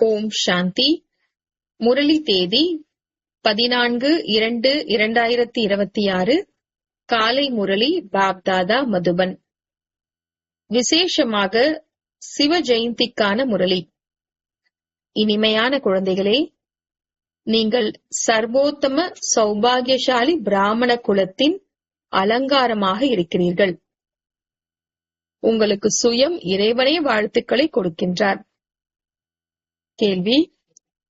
ஓம் சாந்தி. முரளி தேதி 14/2/2026. காலை முரளி பாப்தாதா மதுபன். விசேஷமாக சிவ ஜெயந்திக்கான முரளி. இனிமையான குழந்தைகளே, நீங்கள் சர்வோத்தம சௌபாகியசாலி பிராமண குலத்தின் அலங்காரமாக இருக்கிறீர்கள். உங்களுக்கு சுயம் இறைவனே வாழ்த்துக்களை கொடுக்கின்றார். கேள்வி: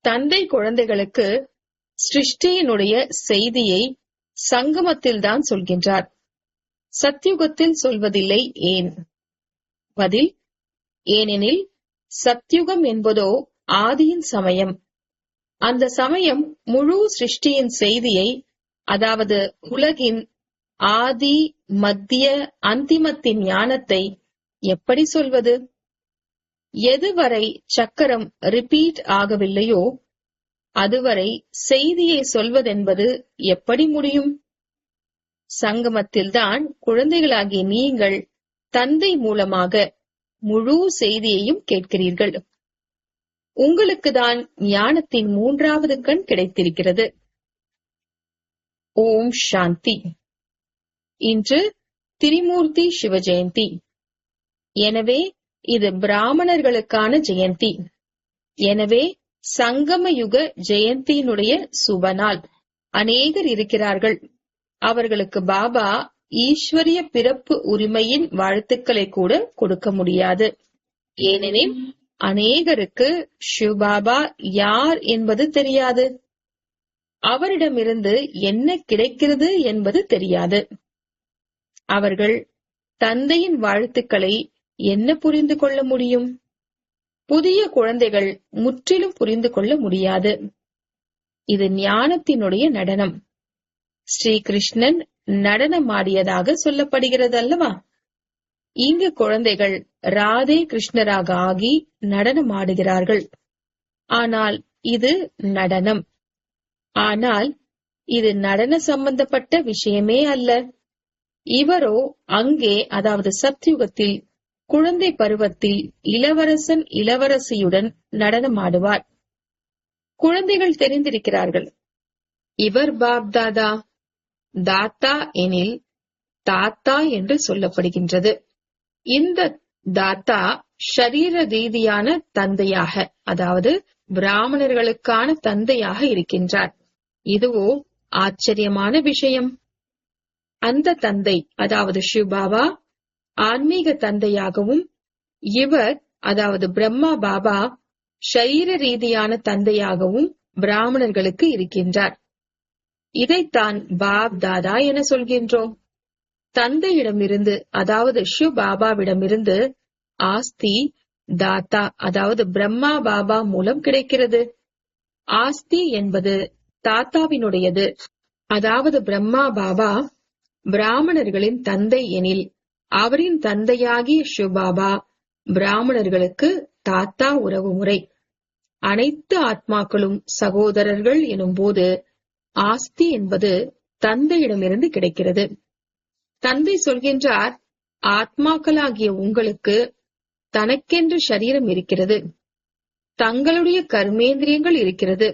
தந்தை குழந்தைகளுக்கு சிருஷ்டியினுடைய செய்தியை சங்கமத்தில்தான் சொல்கின்றார், சத்யுகத்தில் சொல்வதில்லை, ஏன்? பதில்: ஏனெனில் சத்யுகம் என்பதோ ஆதியின் சமயம். அந்த சமயம் முழு சிருஷ்டியின் செய்தியை, அதாவது உலகின் ஆதி மத்திய அந்திமத்தின் ஞானத்தை எப்படி சொல்வது? எதுவரை சக்கரம் ரிப்பீட் ஆகவில்லையோ அதுவரை செய்தியை சொல்வதென்பது எப்படி முடியும்? சங்கமத்தில்தான் குழந்தைகளாகிய நீங்கள் தந்தை மூலமாக முழு செய்தியையும் கேட்கிறீர்கள். உங்களுக்குதான் ஞானத்தின் 3வது கண் கிடைத்திருக்கிறது. ஓம் சாந்தி. இன்று திரிமூர்த்தி சிவ ஜெயந்தி. எனவே இது பிராமணர்களுக்கான ஜெயந்தி. எனவே சங்கம யுக ஜெயந்தியினுடைய சுபநாள். அநேகர் இருக்கிறார்கள், அவர்களுக்கு பாபா ஈஸ்வரிய பிறப்பு உரிமையின் வாழ்த்துக்களை கூட கொடுக்க முடியாது. ஏனெனில் அநேகருக்கு சிவபாபா யார் என்பது தெரியாது, அவரிடமிருந்து என்ன கிடைக்கிறது என்பது தெரியாது. அவர்கள் தந்தையின் வாழ்த்துக்களை என்ன புரிந்து கொள்ள முடியும்? புதிய குழந்தைகள் முற்றிலும் புரிந்து கொள்ள முடியாது. இது ஞானத்தினுடைய நடனம். ஸ்ரீ கிருஷ்ணன் நடனமாடியதாக சொல்லப்படுகிறது அல்லவா? இங்கு குழந்தைகள் ராதே கிருஷ்ணராக ஆகி நடனமாடுகிறார்கள். ஆனால் இது நடனம். ஆனால் இது நடன சம்பந்தப்பட்ட விஷயமே அல்ல. இவரோ அங்கே, அதாவது சத்யுகத்தில் குழந்தை பருவத்தில் இளவரசன் இளவரசியுடன் நடனமாடுவார். குழந்தைகள் தெரிந்திருக்கிறார்கள், இவர் பாப் தாதா. தாத்தா எனில் தாத்தா என்று சொல்லப்படுகின்றது. இந்த தாத்தா ஷரீர ரீதியான தந்தையாக, அதாவது பிராமணர்களுக்கான தந்தையாக இருக்கின்றார். இதுவோ ஆச்சரியமான விஷயம். அந்த தந்தை, அதாவது சிவபாபா ஆன்மீக தந்தையாகவும், இவர், அதாவது பிரம்மா பாபா ஷரீர ரீதியான தந்தையாகவும் பிராமணர்களுக்கு இருக்கின்றார். இதைத்தான் பாப் தாதா என சொல்கின்றோம். தந்தையிடமிருந்து, அதாவது சிவ பாபாவிடமிருந்து ஆஸ்தி தாத்தா, அதாவது பிரம்மா பாபா மூலம் கிடைக்கிறது. ஆஸ்தி என்பது தாத்தாவினுடையது. அதாவது பிரம்மா பாபா பிராமணர்களின் தந்தை எனில், அவரின் தந்தையாகிய சிவபாபா பிராமணர்களுக்கு தாத்தா உறவு முறை. அனைத்து ஆத்மாக்களும் சகோதரர்கள் எனும் போது ஆஸ்தி என்பது தந்தையிடமிருந்து கிடைக்கிறது. தந்தை சொல்கின்றார், ஆத்மாக்களாகிய உங்களுக்கு தனக்கென்று சரீரம் இருக்கிறது, தங்களுடைய கர்மேந்திரியங்கள் இருக்கிறது.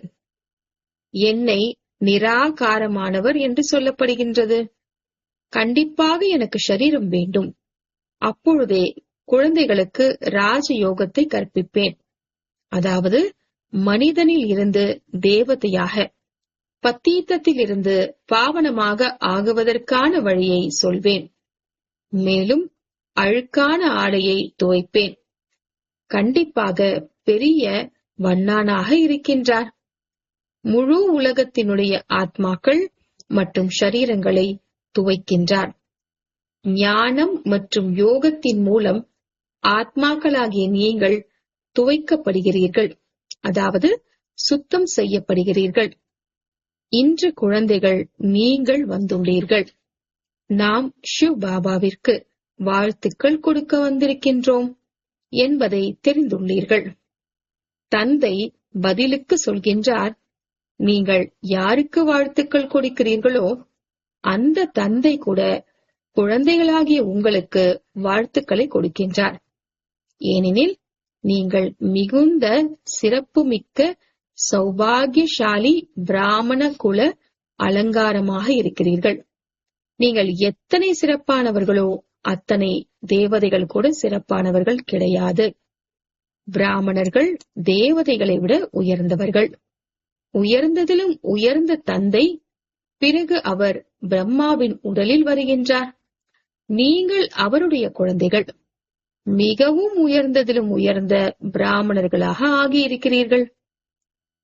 என்னை நிராகாரமானவர் என்று சொல்லப்படுகின்றது. கண்டிப்பாக எனக்கு சரீரம் வேண்டும். அப்பொழுதே குழந்தைகளுக்கு ராஜயோகத்தை கற்பிப்பேன். அதாவது மனிதனில் இருந்து தேவதையாக, பத்தீத்தத்தில் இருந்து பாவனமாக ஆகுவதற்கான வழியை சொல்வேன். மேலும் அழுக்கான ஆடையை துவைப்பேன். கண்டிப்பாக பெரிய வண்ணானாக இருக்கின்றார். முழு உலகத்தினுடைய ஆத்மாக்கள் மற்றும் ஷரீரங்களை துவைக்கின்றார். ஞானம் மற்றும் யோகத்தின் மூலம் ஆத்மாக்களாகிய நீங்கள் துவைக்கப்படுகிறீர்கள், அதாவது சுத்தம் செய்யப்படுகிறீர்கள். இன்று குழந்தைகள் நீங்கள் வந்துள்ளீர்கள். நாம் சிவ் பாபாவிற்கு வாழ்த்துக்கள் கொடுக்க வந்திருக்கின்றோம் என்பதை தெரிந்துள்ளீர்கள். தந்தை பதிலுக்கு சொல்கின்றார், நீங்கள் யாருக்கு வாழ்த்துக்கள் கொடுக்கிறீர்களோ அந்த தந்தை கூட குழந்தைகளாகிய உங்களுக்கு வாழ்த்துக்களை கொடுக்கின்றார். ஏனெனில் நீங்கள் மிகுந்த சிறப்புமிக்க சௌபாகியசாலி பிராமண குல அலங்காரமாக இருக்கிறீர்கள். நீங்கள் எத்தனை சிறப்பானவர்களோ அத்தனை தேவதைகள் கூட சிறப்பானவர்கள் கிடையாது. பிராமணர்கள் தேவதைகளை விட உயர்ந்தவர்கள். உயர்ந்ததிலும் உயர்ந்த தந்தை, பிறகு அவர் பிரம்மாவின் உடலில் வருகின்றார். நீங்கள் அவருடைய குழந்தைகள். மிகவும் உயர்ந்ததிலும் உயர்ந்த பிராமணர்களாக ஆகியிருக்கிறீர்கள்.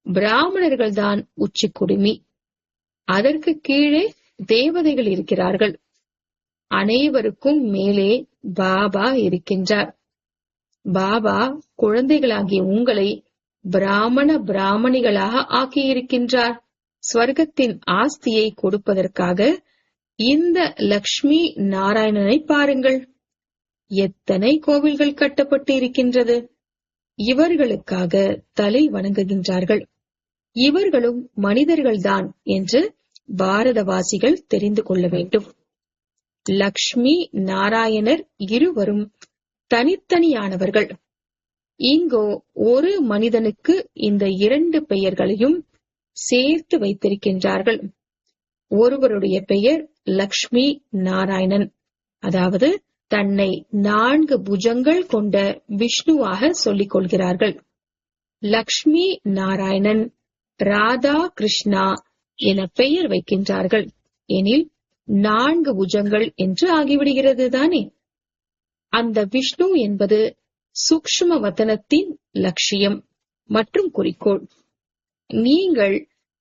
பிராமணர்கள்தான் உச்சி குடுமி. அதற்கு கீழே தேவதைகள் இருக்கிறார்கள். அனைவருக்கும் மேலே பாபா இருக்கின்றார். பாபா குழந்தைகளாகிய உங்களை பிராமணிகளாக ஆக்கியிருக்கின்றார். ஸ்வர்க்கத்தின் ஆஸ்தியை கொடுப்பதற்காக இந்த லக்ஷ்மி நாராயணனை பாருங்கள். எத்தனை கோவில்கள் கட்டப்பட்டு இருக்கின்றது. இவர்களுக்காக தலை வணங்குகின்றார்கள். இவர்களும் மனிதர்கள்தான் என்று பாரதவாசிகள் தெரிந்து கொள்ள வேண்டும். லக்ஷ்மி நாராயணர் இருவரும் தனித்தனியானவர்கள். இங்கோ ஒரு மனிதனுக்கு இந்த இரண்டு பெயர்களையும் சேர்த்து வைத்திருக்கின்றார்கள். ஒருவருடைய பெயர் லக்ஷ்மி நாராயணன், அதாவது தன்னை 4 புஜங்கள் கொண்ட விஷ்ணுவாக சொல்லிக் கொள்கிறார்கள். லக்ஷ்மி நாராயணன், ராதா கிருஷ்ணா என பெயர் வைக்கின்றார்கள். எனில் 4 புஜங்கள் என்று ஆகிவிடுகிறது தானே. அந்த விஷ்ணு என்பது சூக்ஷ்ம வதனத்தின் லட்சியம் மற்றும் குறிக்கோள். நீங்கள்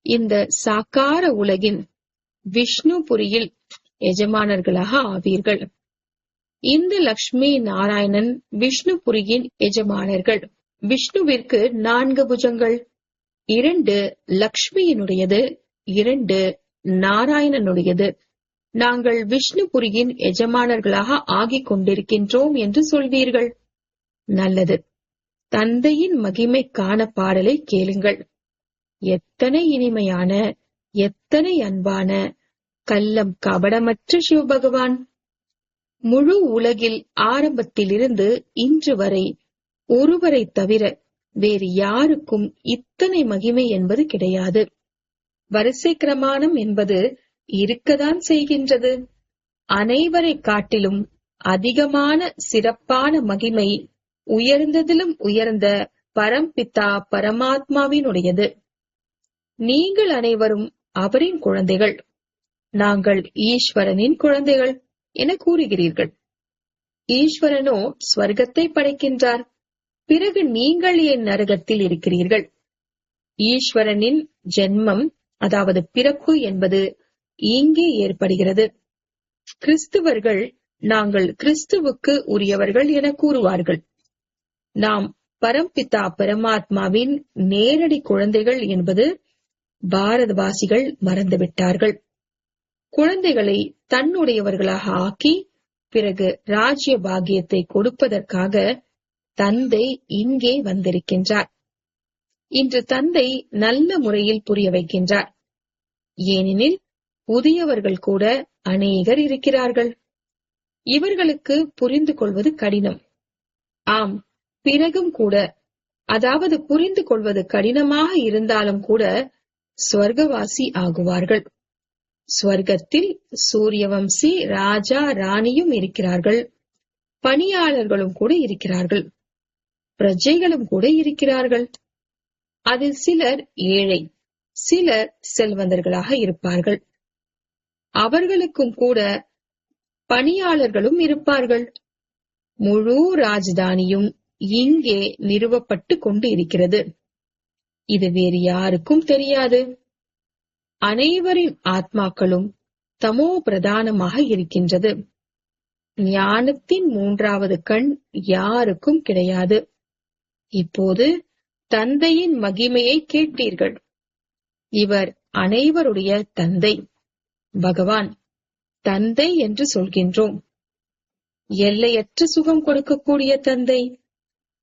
இந்த சாக்கார உலகின் விஷ்ணுபுரியில் எஜமானர்களாக ஆவீர்கள். இந்த லக்ஷ்மி நாராயணன் விஷ்ணுபுரியின் எஜமானர்கள். விஷ்ணுவிற்கு 4 புஜங்கள், 2 லக்ஷ்மியினுடையது, 2 நாராயணனுடையது. நாங்கள் விஷ்ணுபுரியின் எஜமானர்களாக ஆகிக் கொண்டிருக்கின்றோம் என்று சொல்வீர்கள். நல்லது. தந்தையின் மகிமைக்கான பாடலை கேளுங்கள். எத்தனை இனிமையான, எத்தனை அன்பான, கள்ளம் கபடமற்ற சிவபகவான். முழு உலகில் ஆரம்பத்திலிருந்து இன்று வரை ஒருவரை தவிர வேறு யாருக்கும் இத்தனை மகிமை என்பது கிடையாது. வரிசை கிரமானம் என்பது இருக்கத்தான் செய்கின்றது. அனைவரை காட்டிலும் அதிகமான சிறப்பான மகிமை உயர்ந்ததிலும் உயர்ந்த பரம்பிதா பரமாத்மாவினுடையது. நீங்கள் அனைவரும் அவரின் குழந்தைகள். நாங்கள் ஈஸ்வரனின் குழந்தைகள் என கூறுகிறீர்கள். ஈஸ்வரனோ ஸ்வர்க்கத்தை படைக்கின்றார். பிறகு நீங்கள் ஏன் நரகத்தில் இருக்கிறீர்கள்? ஈஸ்வரனின் ஜென்மம், அதாவது பிறப்பு என்பது இங்கே ஏற்படுகிறது. கிறிஸ்துவர்கள் நாங்கள் கிறிஸ்துவுக்கு உரியவர்கள் என கூறுவார்கள். நாம் பரம்பிதா பரமாத்மாவின் நேரடி குழந்தைகள் என்பது பாரதவாசிகள் மறந்துவிட்டார்கள். குழந்தைகளை தன்னுடையவர்களாக ஆக்கி பிறகு ராஜ்ய பாக்கியத்தை கொடுப்பதற்காக தந்தை இங்கே வந்திருக்கின்றார். இன்று தந்தை நல்ல முறையில் புரிய வைக்கின்றார். ஏனெனில் புதியவர்கள் கூட அநேகர் இருக்கிறார்கள். இவர்களுக்கு புரிந்து கொள்வது கடினம். ஆம், பிறகும் கூட, அதாவது புரிந்து கொள்வது கடினமாக இருந்தாலும் கூட ஸ்வர்கவாசி ஆகுவார்கள். ஸ்வர்க்கத்தில் சூரியவம்சி ராஜா ராணியும் இருக்கிறார்கள். பணியாளர்களும் கூட இருக்கிறார்கள். பிரஜைகளும் கூட இருக்கிறார்கள். அதில் சிலர் ஏழை, சிலர் செல்வந்தர்களாக இருப்பார்கள். அவர்களுக்கும் கூட பணியாளர்களும் இருப்பார்கள். முழு ராஜதானியும் இங்கே நிறுவப்பட்டு கொண்டு இருக்கிறது. இது வேறு யாருக்கும் தெரியாது. அனைவரின் ஆத்மாக்களும் தமோ பிரதானமாக இருக்கின்றது. ஞானத்தின் 3வது கண் யாருக்கும் கிடையாது. இப்போது தந்தையின் மகிமையை கேட்டீர்கள். இவர் அனைவருடைய தந்தை. பகவான் தந்தை என்று சொல்கின்றோம். எல்லையற்ற சுகம் கொடுக்கக்கூடிய தந்தை.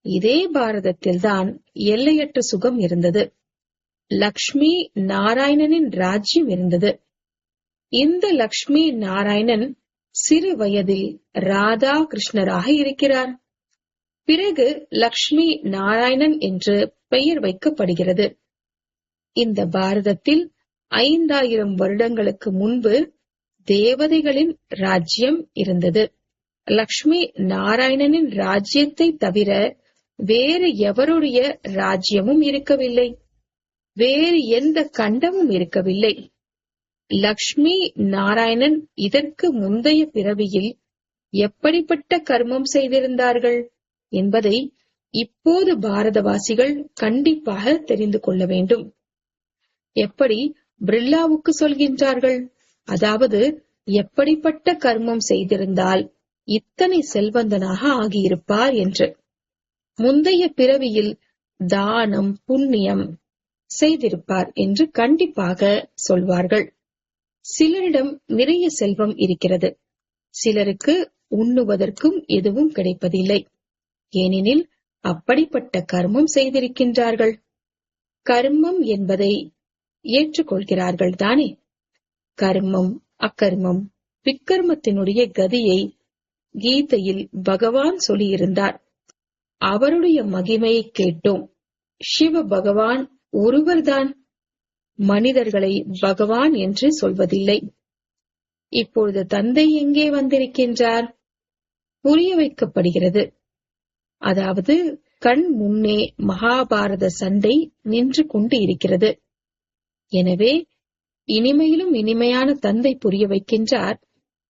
இதே பாரதத்தில்தான் எல்லையற்ற சுகம் இருந்தது. லக்ஷ்மி நாராயணனின் ராஜ்யம் இருந்தது. இந்த லக்ஷ்மி நாராயணன் சிறு வயதில் ராதா கிருஷ்ணராக இருக்கிறார். பிறகு லக்ஷ்மி நாராயணன் என்று பெயர் வைக்கப்படுகிறது. இந்த பாரதத்தில் 5000 வருடங்களுக்கு முன்பு தேவதைகளின் ராஜ்யம் இருந்தது. லக்ஷ்மி நாராயணனின் ராஜ்யத்தை தவிர வேறு எவருடைய ராஜ்யமும் இருக்கவில்லை. வேறு எந்த கண்டமும் இருக்கவில்லை. லக்ஷ்மி நாராயணன் இதற்கு முந்தைய பிறவியில் எப்படிப்பட்ட கர்மம் செய்திருந்தார்கள் என்பதை இப்போது பாரதவாசிகள் கண்டிப்பாக தெரிந்து கொள்ள வேண்டும். எப்படி பிர்லாவுக்கு சொல்கின்றார்கள், அதாவது எப்படிப்பட்ட கர்மம் செய்திருந்தால் இத்தனை செல்வந்தனாக ஆகியிருப்பார் என்று. முந்தைய பிறவியில் தானம் புண்ணியம் செய்திருப்பார் என்று கண்டிப்பாக சொல்வார்கள். சிலரிடம் நிறைய செல்வம் இருக்கிறது, சிலருக்கு உண்ணுவதற்கும் எதுவும் கிடைப்பதில்லை. ஏனெனில் அப்படிப்பட்ட கர்மம் செய்திருக்கின்றார்கள். கர்மம் என்பதை ஏற்றுக்கொள்கிறார்கள் தானே? கர்மம் அக்கர்மம் விக்கர்மத்தினுடைய கதியை கீதையில் பகவான் சொல்லியிருந்தார். அவருடைய மகிமையை கேட்டோம். சிவ பகவான் ஒருவர்தான், மனிதர்களை பகவான் என்று சொல்வதில்லை. இப்பொழுது தந்தை எங்கே வந்திருக்கின்றார்? புரிய வைக்கப்படுகிறது. அதாவது கண் முன்னே மகாபாரத சண்டை நின்று கொண்டு இருக்கிறது. எனவே இனிமையிலும் இனிமையான தந்தை புரிய வைக்கின்றார்.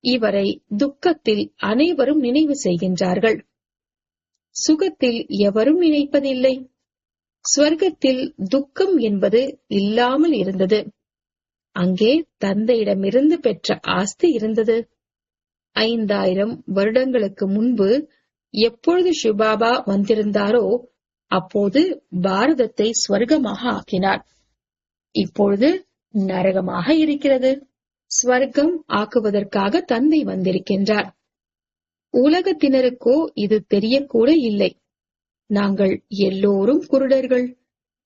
இவரை துக்கத்தில் அனைவரும் நினைவு செய்கின்றார்கள். சுகத்தில் எவரும் நினைப்பதில்லை. ஸ்வர்க்கத்தில் துக்கம் என்பது இல்லாமல் இருந்தது. அங்கே தந்தையிடமிருந்து பெற்ற ஆஸ்தி இருந்தது. 5000 வருடங்களுக்கு முன்பு எப்பொழுது சிவபாபா வந்திருந்தாரோ அப்போது பாரதத்தை ஸ்வர்க்கமாக ஆக்கினார். இப்பொழுது நரகமாக இருக்கிறது. ஸ்வர்க்கம் ஆக்குவதற்காக தந்தை வந்திருக்கின்றார். உலகத்தினருக்கோ இது தெரியக்கூட இல்லை. நாங்கள் எல்லோரும் குருடர்கள்.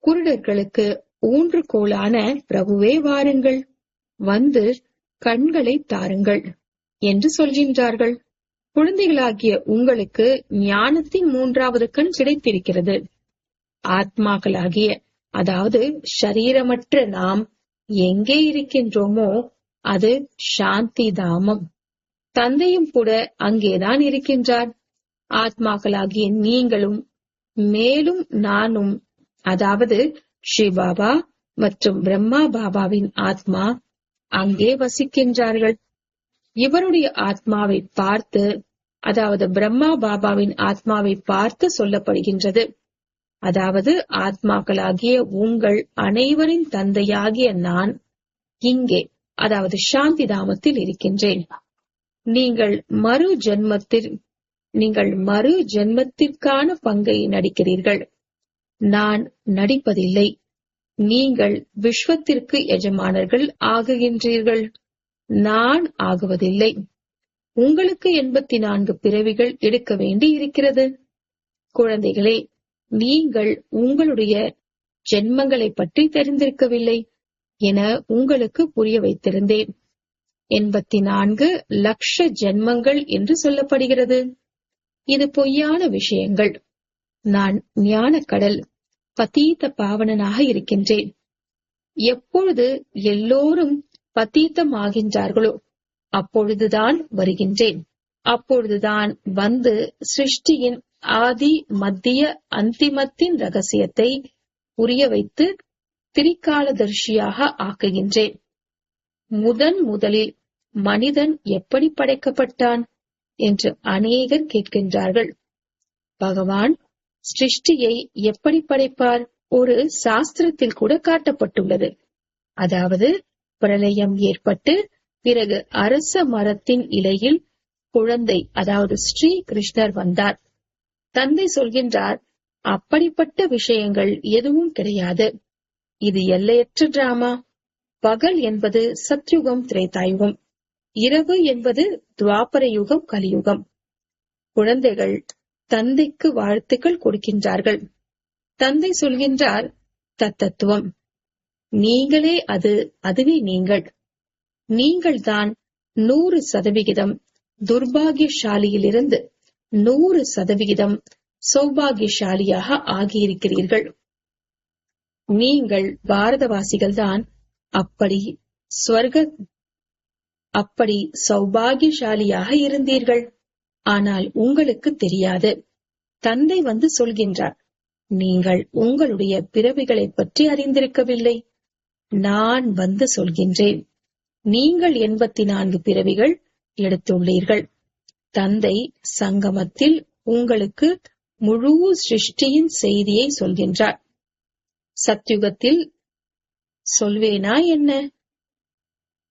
குருடர்களுக்கு ஊன்றுகோலான பிரபுவே வாருங்கள், வந்து கண்களை தாருங்கள் என்று சொல்கின்றார்கள். குழந்தைகளாகிய உங்களுக்கு ஞானத்தின் 3வது கண் கிடைத்திருக்கிறது. ஆத்மாக்களாகிய, அதாவது ஷரீரமற்ற நாம் எங்கே இருக்கின்றோமோ அது சாந்தி தாமம். தந்தையும் கூட அங்கேதான் இருக்கின்றார். ஆத்மாக்களாகிய நீங்களும் மேலும் நானும், அதாவது ஸ்ரீபாபா மற்றும் பிரம்மா பாபாவின் ஆத்மா அங்கே வசிக்கின்றார்கள். இவருடைய ஆத்மாவை பார்த்து, அதாவது பிரம்மா பாபாவின் ஆத்மாவை பார்த்து சொல்லப்படுகின்றது. அதாவது ஆத்மாக்களாகிய உங்கள் அனைவரின் தந்தையாகிய நான் இங்கே, அதாவது சாந்தி தாமத்தில் இருக்கின்றேன். நீங்கள் மறு ஜென்மத்திற்கான பங்கை நடிக்கிறீர்கள். நான் நடிப்பதில்லை. நீங்கள் விஸ்வத்திற்கு எஜமானர்கள் ஆகுகின்றீர்கள். நான் ஆகுவதில்லை. உங்களுக்கு 84 பிறவிகள் எடுக்க வேண்டி இருக்கிறது. குழந்தைகளே, நீங்கள் உங்களுடைய ஜென்மங்களை பற்றி தெரிந்திருக்கவில்லை என உங்களுக்கு புரிய வைத்திருந்தேன். 84 லட்ச ஜென்மங்கள் என்று சொல்லப்படுகிறது. இது பொய்யான விஷயங்கள். நான் ஞான கடல், பதீத பாவனனாக இருக்கின்றேன். எப்பொழுது எல்லோரும் பதீத்தமாகின்றார்களோ அப்பொழுதுதான் வருகின்றேன். அப்பொழுதுதான் வந்து சிருஷ்டியின் ஆதி மத்திய அந்திமத்தின் ரகசியத்தை புரிய வைத்து திரிகாலதர்ஷியாக ஆக்குகின்றேன். முதலில் மனிதன் எப்படி படைக்கப்பட்டான் என்று அநேகர் கேட்கின்றார்கள். பகவான் சிருஷ்டியை எப்படி படைப்பார்? ஒரு சாஸ்திரத்தில் கூட காட்டப்பட்டுள்ளது. அதாவது பிரளயம் ஏற்பட்டு பிறகு அரச மரத்தின் இலையில் குழந்தை, அதாவது ஸ்ரீ கிருஷ்ணர் வந்தார். தந்தை சொல்கின்றார், அப்படிப்பட்ட விஷயங்கள் எதுவும் கிடையாது. இது எல்லையற்ற டிராமா. பகல் என்பது சத்யுகம் திரேதாயுகம், இரவு என்பது துவாபர யுகம் கலியுகம். குழந்தைகள் தந்தைக்கு வாழ்த்துக்கள் கொடுக்கின்றார்கள். தந்தை சொல்கின்றார், தத்தத்துவம் நீங்களே, அதுவே நீங்கள். நீங்கள்தான் 100% துர்பாகியசாலியிலிருந்து 100% சௌபாகியசாலியாக ஆகியிருக்கிறீர்கள். நீங்கள் பாரதவாசிகள்தான் அப்படி சௌபாகியசாலியாக இருந்தீர்கள். ஆனால் உங்களுக்கு தெரியாது. தந்தை வந்து சொல்கின்றார், நீங்கள் உங்களுடைய பிறவிகளை பற்றி அறிந்திருக்கவில்லை. நான் வந்து சொல்கின்றேன், நீங்கள் 84 பிறவிகள் எடுத்துள்ளீர்கள். தந்தை சங்கமத்தில் உங்களுக்கு முழு சிருஷ்டியின் செய்தியை சொல்கின்றார். சத்யுகத்தில் சொல்வேனா என்ன?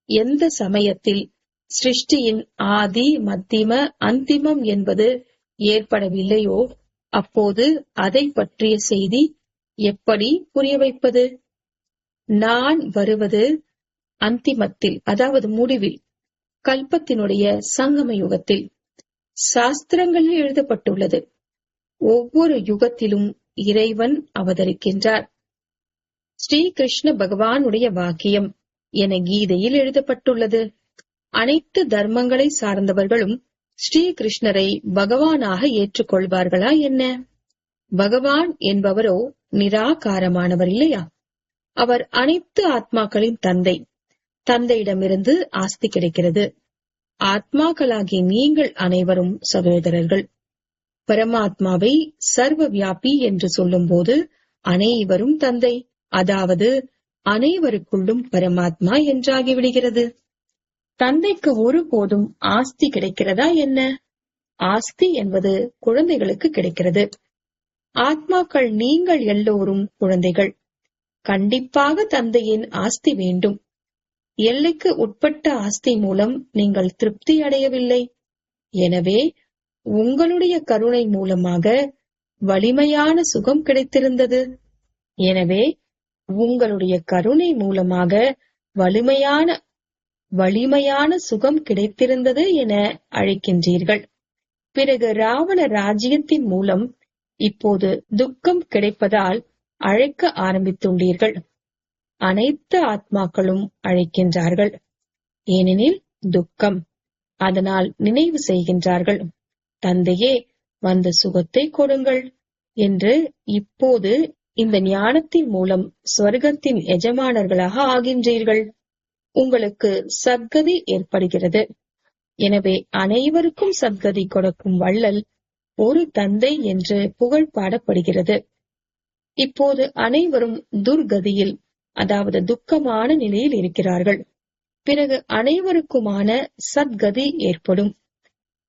எந்த சமயத்தில் சிருஷ்டியின் ஆதி, மத்தியம, அந்திமம் என்பது ஏற்படவில்லையோ அப்போது அதை பற்றிய செய்தி எப்படி புரிய வைப்பது? நான் வருவது அந்திமத்தில், அதாவது முடிவில், கல்பத்தினுடைய சங்கம யுகத்தில். சாஸ்திரங்களில் எழுதப்பட்டுள்ளது, ஒவ்வொரு யுகத்திலும் இறைவன் அவதரிக்கின்றார். ஸ்ரீ கிருஷ்ண பகவானுடைய வாக்கியம் என கீதையில் எழுதப்பட்டுள்ளது. அனைத்து தர்மங்களை சார்ந்தவர்களும் ஸ்ரீ கிருஷ்ணரை பகவானாக ஏற்றுக்கொள்வார்களா என்ன? பகவான் என்பவரோ நிராகாரமானவர் இல்லையா? அவர் அனைத்து ஆத்மாக்களின் தந்தை. தந்தையிடமிருந்து ஆஸ்தி கிடைக்கிறது. ஆத்மாக்களாகிய நீங்கள் அனைவரும் சகோதரர்கள். பரமாத்மாவை சர்வ வியாபி என்று சொல்லும் போது அனைவரும் தந்தை, அதாவது அனைவருக்குள்ளும் பரமாத்மா என்றாகிவிடுகிறது. தந்தைக்கு ஒருபோதும் ஆஸ்தி கிடைக்கிறதா என்ன? ஆஸ்தி என்பது குழந்தைகளுக்கு கிடைக்கிறது. ஆத்மாக்கள் நீங்கள் எல்லோரும் குழந்தைகள். கண்டிப்பாக தந்தையின் ஆஸ்தி வேண்டும். எல்லைக்கு உட்பட்ட ஆஸ்தி மூலம் நீங்கள் திருப்தி அடையவில்லை. எனவே உங்களுடைய கருணை மூலமாக வலிமையான சுகம் கிடைத்திருந்தது. எனவே உங்களுடைய கருணை மூலமாக வலிமையான சுகம் கிடைத்திருந்தது என அழைக்கின்றீர்கள். பிறகு ராவண ராஜ்யத்தின் மூலம் இப்போது துக்கம் கிடைப்பதால் அழைக்க ஆரம்பித்துள்ளீர்கள். அனைத்து ஆத்மாக்களும் அழைக்கின்றார்கள். ஏனெனில் துக்கம். அதனால் நினைவு செய்கின்றார்கள், தந்தையே வந்த சுகத்தை கொடுங்கள் என்று. இப்போது இந்த ஞானத்தின் மூலம் ஸ்வர்க்கத்தின் எஜமானர்களாக ஆகின்றீர்கள். உங்களுக்கு சத்கதி ஏற்படுகிறது. எனவே அனைவருக்கும் சத்கதி கொடுக்கும் வள்ளல் ஒரு தந்தை என்று புகழ் பாடப்படுகிறது. இப்போது அனைவரும் துர்கதியில், அதாவது துக்கமான நிலையில் இருக்கிறார்கள். பிறகு அனைவருக்குமான சத்கதி ஏற்படும்.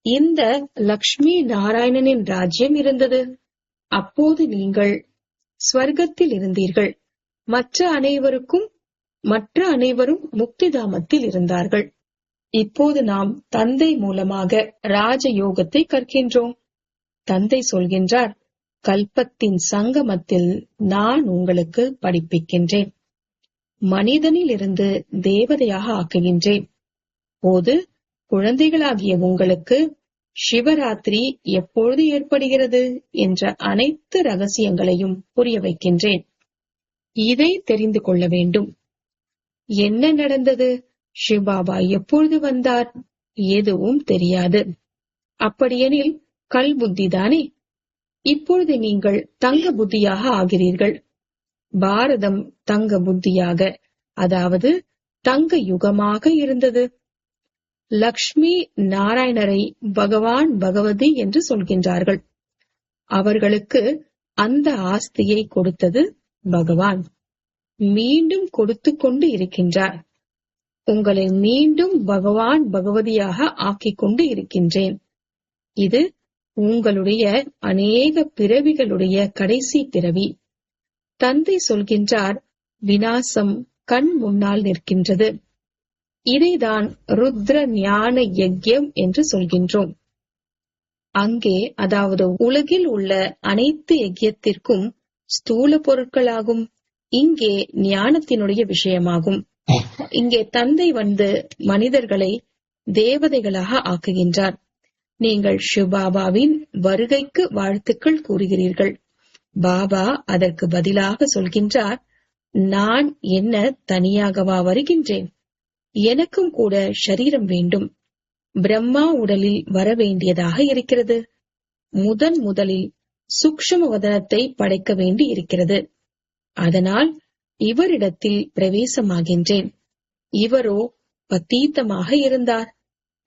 இந்த லக்ஷ்மி நாராயணனின் ராஜ்யம் இருந்தது. அப்போது நீங்கள் ஸ்வர்க்கத்தில் இருந்தீர்கள். மற்ற அனைவரும் முக்திதாமத்தில் இருந்தார்கள். இப்போது நாம் தந்தை மூலமாக ராஜயோகத்தை கற்கின்றோம். தந்தை சொல்கின்றார், கல்பத்தின் சங்கமத்தில் நான் உங்களுக்கு படிப்பிக்கின்றேன். மனிதனில் இருந்து தேவதையாக ஆக்குகின்றேன். போது குழந்தைகளாகிய உங்களுக்கு சிவராத்திரி எப்பொழுது ஏற்படுகிறது என்ற அனைத்து ரகசியங்களையும் புரிய வைக்கின்றேன். இதை தெரிந்து கொள்ள வேண்டும். என்ன நடந்தது? சிவபாபா எப்பொழுது வந்தார்? எதுவும் தெரியாது. அப்படியெனில் கல் புத்திதானே. இப்பொழுது நீங்கள் தங்க புத்தியாக ஆகிறீர்கள். பாரதம் தங்க புத்தியாக, அதாவது தங்க யுகமாக இருந்தது. லக்ஷ்மி நாராயணரை பகவான் பகவதி என்று சொல்கின்றார்கள். அவர்களுக்கு அந்த ஆஸ்தியை கொடுத்தது பகவான். மீண்டும் கொடுத்து கொண்டு இருக்கின்றார். உங்களை மீண்டும் பகவான் பகவதியாக ஆக்கிக் கொண்டு இருக்கின்றேன். இது உங்களுடைய அநேக பிறவிகளுடைய கடைசி பிறவி. தந்தை சொல்கின்றார், விநாசம் கண் முன்னால் நிற்கின்றது. இதைதான் ருத்ர ஞான யஜ்யம் என்று சொல்கின்றோம். அங்கே, அதாவது உலகில் உள்ள அனைத்து யஜ்யத்திற்கும் ஸ்தூல பொருட்களாகும். இங்கே ஞானத்தினுடைய விஷயமாகும். இங்கே தந்தை வந்து மனிதர்களை தேவதைகளாக ஆக்குகின்றார். நீங்கள் சிவபாபாவின் வருகைக்கு வாழ்த்துக்கள் கூறுகிறீர்கள். பாபா அதற்கு பதிலாக சொல்கின்றார், நான் என்ன தனியாகவா வருகின்றேன்? எனக்கும் கூட சரீரம் வேண்டும். பிரம்மா உடலில் வர வேண்டியதாக இருக்கிறது. முதலில் சூக்ஷ்ம வதனத்தை படைக்க வேண்டி இருக்கிறது. அதனால் இவரிடத்தில் பிரவேசமாகின்றேன். இவரோ பத்தீத்தமாக இருந்தார்.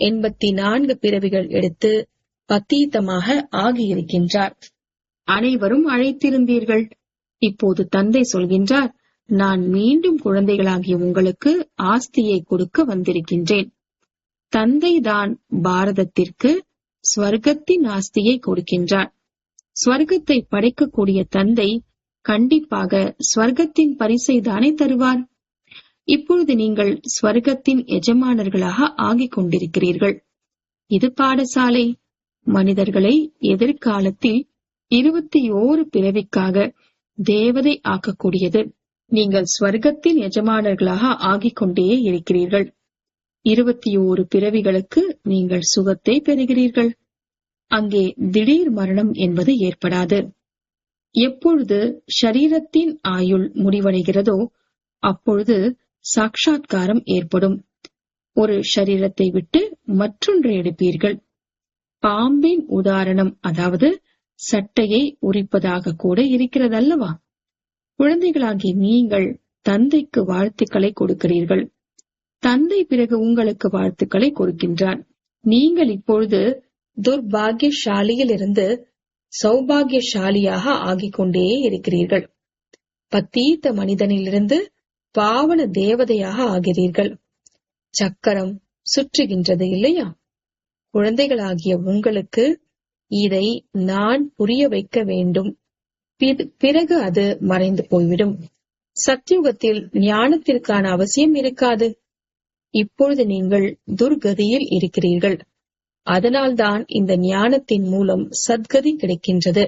84 பிறவிகள் எடுத்து பத்தீத்தமாக ஆகியிருக்கின்றார். அனைவரும் அழைத்திருந்தீர்கள். இப்போது தந்தை சொல்கின்றார், நான் மீண்டும் குழந்தைகளாகிய உங்களுக்கு ஆஸ்தியை கொடுக்க வந்திருக்கின்றேன். தந்தைதான் பாரதத்திற்கு ஸ்வர்க்கத்தின் ஆஸ்தியை கொடுக்கின்றார். ஸ்வர்க்கத்தை படைக்கக்கூடிய தந்தை கண்டிப்பாக ஸ்வர்க்கத்தின் பரிசை தானே தருவார். இப்பொழுது நீங்கள் ஸ்வர்க்கத்தின் எஜமானர்களாக ஆகிக் கொண்டிருக்கிறீர்கள். இது பாடசாலை. மனிதர்களை எதிர்காலத்தில் 21 பிறவிக்காக தேவதை ஆக்கக்கூடியது. நீங்கள் ஸ்வர்க்கத்தின் எஜமானர்களாக ஆகிக் கொண்டே இருக்கிறீர்கள். 21 பிறவிகளுக்கு நீங்கள் சுகத்தை பெறுகிறீர்கள். அங்கே திடீர் மரணம் என்பது ஏற்படாது. எப்பொழுது ஷரீரத்தின் ஆயுள் முடிவடைகிறதோ அப்பொழுது சாட்சாத்காரம் ஏற்படும். ஒரு ஷரீரத்தை விட்டு மற்றொன்றை எடுப்பீர்கள். பாம்பின் உதாரணம், அதாவது சட்டையை உரிப்பதாக கூட இருக்கிறதல்லவா? குழந்தைகளாகி நீங்கள் தந்தைக்கு வாழ்த்துக்களை கொடுக்கிறீர்கள். தந்தை பிறகு உங்களுக்கு வாழ்த்துக்களை கொடுக்கின்றார். நீங்கள் இப்பொழுது துர்பாகியசாலியிலிருந்து சௌபாகியசாலியாக ஆகிக் கொண்டே இருக்கிறீர்கள். பத்தீத்த மனிதனிலிருந்து பாவன தேவதையாக ஆகிறீர்கள். சக்கரம் சுற்றுகின்றது இல்லையா? குழந்தைகளாகிய உங்களுக்கு இதை நான் புரிய வைக்க வேண்டும். பிறகு அது மறைந்து போய்விடும். சத்யுகத்தில் ஞானத்திற்கான அவசியம் இருக்காது. இப்பொழுது நீங்கள் துர்கதியில் இருக்கிறீர்கள். அதனால்தான் இந்த ஞானத்தின் மூலம் சத்கதி கிடைக்கின்றது.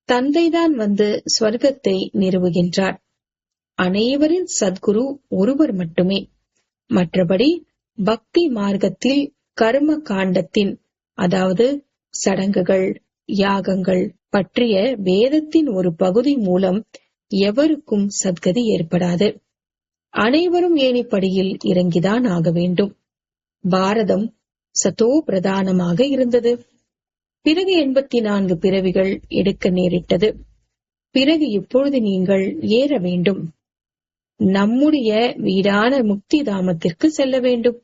தந்தைதான் வந்து ஸ்வர்க்கத்தை நிறுவுகின்றார். அனைவரின் சத்குரு ஒருவர் மட்டுமே. மற்றபடி பக்தி மார்க்கத்தில் கர்ம காண்டத்தின், அதாவது சடங்குகள், யாகங்கள் பற்றிய வேதத்தின் ஒரு பகுதி மூலம் எவருக்கும் சத்கதி ஏற்படாது. அனைவரும் ஏணிப்படியில் இறங்கிதான் ஆக வேண்டும். பாரதம் சதோ பிரதானமாக இருந்தது. பிறகு 84 பிறவிகள் எடுக்க நேரிட்டது. பிறகு இப்பொழுது நீங்கள் ஏற வேண்டும். நம்முடைய வீடான முக்தி தாமத்திற்கு செல்ல வேண்டும்.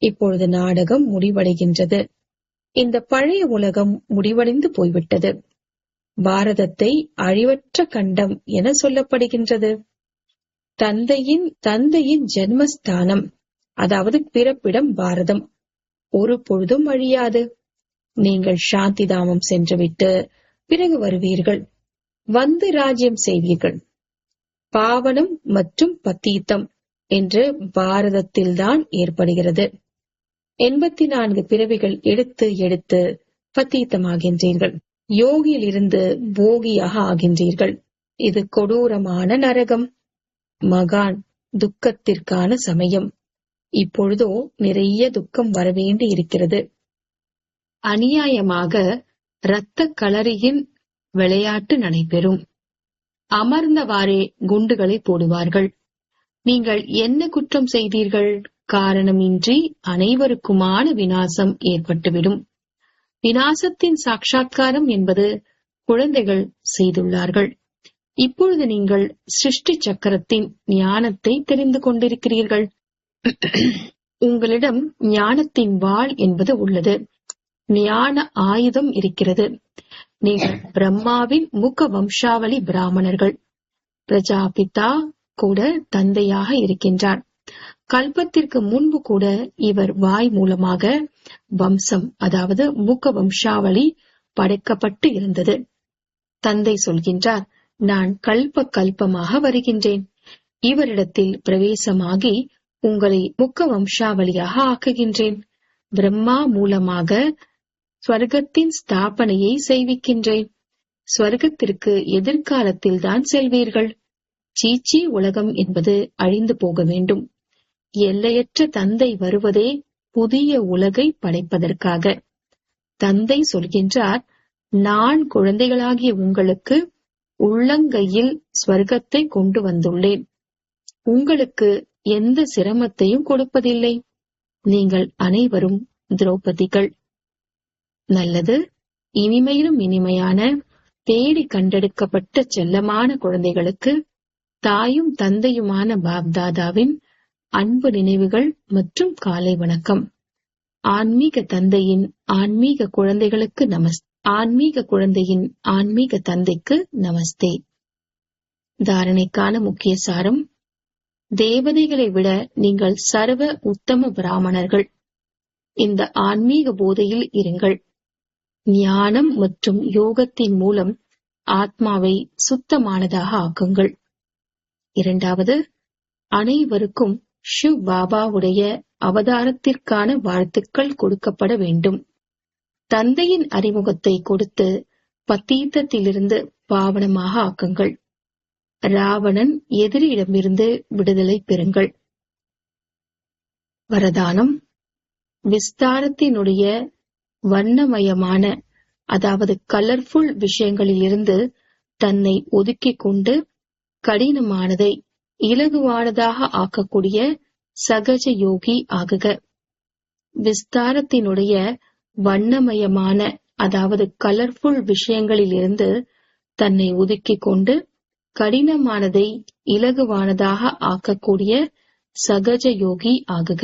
இப்பொழுது நாடகம் முடிவடைகின்றது. இந்த பழைய உலகம் முடிவடைந்து போய்விட்டது. பாரதத்தை அழிவற்ற கண்டம் என சொல்லப்படுகின்றது. தந்தையின் ஜென்மஸ்தானம், அதாவது பிறப்பிடம் பாரதம் ஒரு பொழுதும் அழியாது. நீங்கள் சாந்தி தாமம் சென்றுவிட்டு பிறகு வருவீர்கள். வந்து ராஜ்யம் செய்வீர்கள். பாவனம் மற்றும் பத்தீத்தம் என்று பாரதத்தில்தான் ஏற்படுகிறது. 84 பிறவிகள் எடுத்து எடுத்து பத்தீத்தமாகின்றீர்கள். யோகியிலிருந்து போகியாக ஆகின்றீர்கள். இது கொடூரமான நரகம், மகான் துக்கத்திற்கான சமயம். இப்பொழுதோ நிறைய துக்கம் வரவேண்டி இருக்கிறது. அநியாயமாக இரத்த களரியின் விளையாட்டு நடைபெறும். அமர்ந்தவாறே குண்டுகளை போடுவார்கள். நீங்கள் என்ன குற்றம் செய்தீர்கள்? காரணமின்றி அனைவருக்குமான விநாசம் ஏற்பட்டுவிடும். விநாசத்தின் சாட்சா்காரம் என்பது குழந்தைகள் செய்துள்ளார்கள். இப்பொழுது நீங்கள் சிருஷ்டி சக்கரத்தின் ஞானத்தை தெரிந்து கொண்டிருக்கிறீர்கள். உங்களிடம் ஞானத்தின் வாள் என்பது உள்ளது. ஞான ஆயுதம் இருக்கிறது. நீங்கள் பிரம்மாவின் முக வம்சாவளி பிராமணர்கள். பிரஜாபிதா கூட தந்தையாக இருக்கின்றார். கல்பத்திற்கு முன்பு கூட இவர் வாய் மூலமாக வம்சம், அதாவது முக வம்சாவளி படைக்கப்பட்டு இருந்தது. தந்தை சொல்கின்றார், நான் கல்ப கல்பமாக வருகின்றேன். இவரிடத்தில் பிரவேசமாகி உங்களை முக்க வம்சாவளியாக ஆக்குகின்றேன். பிரம்மா மூலமாக ஸ்வர்க்கத்தின் ஸ்தாபனையை செய்விக்கின்றேன். ஸ்வர்க்கத்திற்கு எதிர்காலத்தில் தான் செல்வீர்கள். சீச்சி உலகம் என்பது அழிந்து போக வேண்டும். எல்லையற்ற தந்தை வருவதே புதிய உலகை படைப்பதற்காக. தந்தை சொல்கின்றார், நான் குழந்தைகளாகிய உங்களுக்கு உள்ளங்கையில் ஸ்வர்க்கத்தை கொண்டு வந்துள்ளேன். உங்களுக்கு எந்த சிரமத்தையும் கொடுப்பதில்லை. நீங்கள் அனைவரும் திரௌபதிகள். நல்லது. இனிமையிலும் இனிமையான தேடி கண்டெடுக்கப்பட்ட செல்லமான குழந்தைகளுக்கு தாயும் தந்தையுமான பாப்தாதாவின் அன்பு நினைவுகள் மற்றும் காலை வணக்கம். ஆன்மீக தந்தையின் ஆன்மீக குழந்தைகளுக்கு ஆன்மீக குழந்தையின் ஆன்மீக தந்தைக்கு நமஸ்தே. தாரணைக்கான முக்கிய சாரம்: தேவதைகளை விட நீங்கள் சர்வ உத்தம பிராமணர்கள். இந்த ஆன்மீக போதையில் இருங்கள். ஞானம் மற்றும் யோகத்தின் மூலம் ஆத்மாவை சுத்தமானதாக ஆக்குங்கள். இரண்டாவது, அனைவருக்கும் ஷிவ் பாபாவுடைய அவதாரத்திற்கான வாழ்த்துக்கள் கொடுக்கப்பட வேண்டும். தந்தையின் அறிமுகத்தை கொடுத்து பத்தீத்தத்திலிருந்து பாவனமாக ஆக்குங்கள். ராவணன் எதிரியிடமிருந்து விடுதலை பெறுங்கள். வரதானம்: விஸ்தாரத்தினுடைய வண்ணமயமான அதாவது கலர்ஃபுல் விஷயங்களிலிருந்து தன்னை ஒதுக்கிக் கொண்டு கடினமானதை இலகுவானதாக ஆக்கக்கூடிய சகஜ யோகி ஆகுக. விஸ்தாரத்தினுடைய வண்ணமயமான அதாவது கலர்ஃபுல் விஷயங்களிலிருந்து தன்னை ஒதுக்கிக் கொண்டு கடினமானதை இலகுவானதாக ஆக்கக்கூடிய சகஜ யோகி ஆகுக.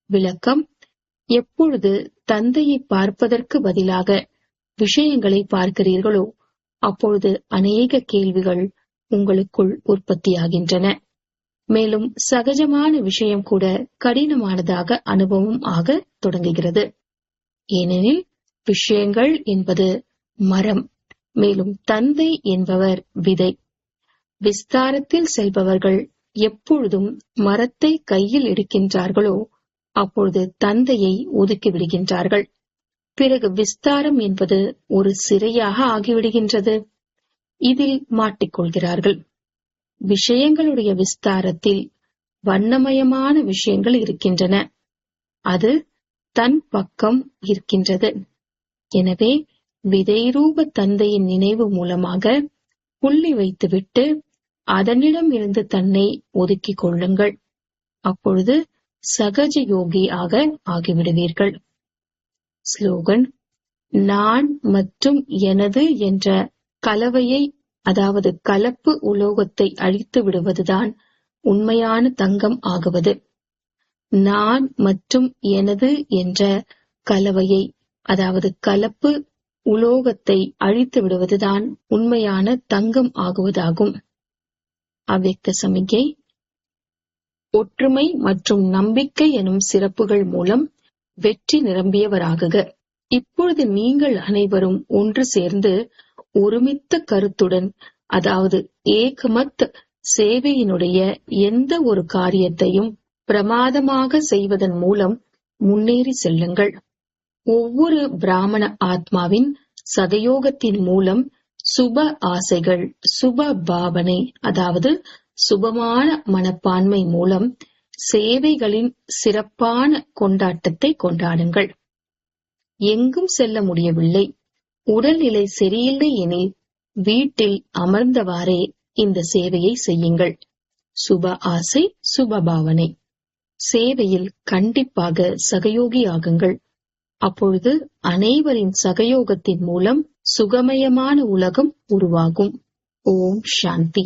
விளக்கம்: எப்பொழுது தந்தையை பார்ப்பதற்கு பதிலாக விஷயங்களை பார்க்கிறீர்களோ அப்பொழுது அநேக கேள்விகள் உங்களுக்குள் உற்பத்தியாகின்றன. மேலும் சகஜமான விஷயம் கூட கடினமானதாக அனுபவம் ஆக தொடங்குகிறது. ஏனெனில் விஷயங்கள் என்பது மரம், மேலும் தந்தை என்பவர் விதை. விஸ்தாரத்தில் செல்பவர்கள் எப்பொழுதும் மரத்தை கையில் எடுக்கின்றார்களோ அப்பொழுது தந்தையை ஒதுக்கிவிடுகின்றார்கள். பிறகு விஸ்தாரம் என்பது ஒரு சிறையாக ஆகிவிடுகின்றது. இதில் மாட்டிக்கொள்கிறார்கள். விஷயங்களுடைய விஸ்தாரத்தில் வண்ணமயமான விஷயங்கள் இருக்கின்றன. அது தன் பக்கம் இருக்கின்றது. எனவே விதை ரூப தந்தையின் நினைவு மூலமாக புள்ளி வைத்துவிட்டு அதனிடம் இருந்து தன்னை ஒதுக்கிக் கொள்ளுங்கள். அப்பொழுது சகஜ யோகி ஆக ஆகிவிடுவீர்கள். ஸ்லோகன்: நான் மற்றும் எனது என்ற கலவையை அதாவது கலப்பு உலோகத்தை அழித்து விடுவதுதான் உண்மையான தங்கம் ஆகுவது. நான் மற்றும் எனது என்ற கலவையை அதாவது கலப்பு உலோகத்தை அழித்து விடுவதுதான் உண்மையான தங்கம் ஆகுவதாகும். அவ்யக்த சமிக்கை: ஒற்றுமை மற்றும் நம்பிக்கை எனும் சிறப்புகள் மூலம் வெற்றி நிரம்பியவராகுக. இப்பொழுது நீங்கள் அனைவரும் ஒன்று சேர்ந்து ஒருமித்த கருத்துடன் அதாவது ஏகமத் சேவையினுடைய எந்த ஒரு காரியத்தையும் பிரமாதமாக செய்வதன் மூலம் முன்னேறி செல்லுங்கள். ஒவ்வொரு பிராமண ஆத்மாவின் சதயோகத்தின் மூலம் சுப ஆசைகள், சுப பாவனை அதாவது சுபமான மனப்பான்மை மூலம் சேவைகளின் சிறப்பான கொண்டாட்டத்தை கொண்டாடுங்கள். எங்கும் செல்ல முடியவில்லை, உடல்நிலை சரியில்லை எனில் வீட்டில் அமர்ந்தவாறே இந்த சேவையை செய்யுங்கள். சுப ஆசை, சுப பாவனை. சேவையில் கண்டிப்பாக சகயோகி ஆகுங்கள். அப்பொழுது அனைவரின் சகயோகத்தின் மூலம் சுகமயமான உலகம் உருவாகும். ஓம் சாந்தி.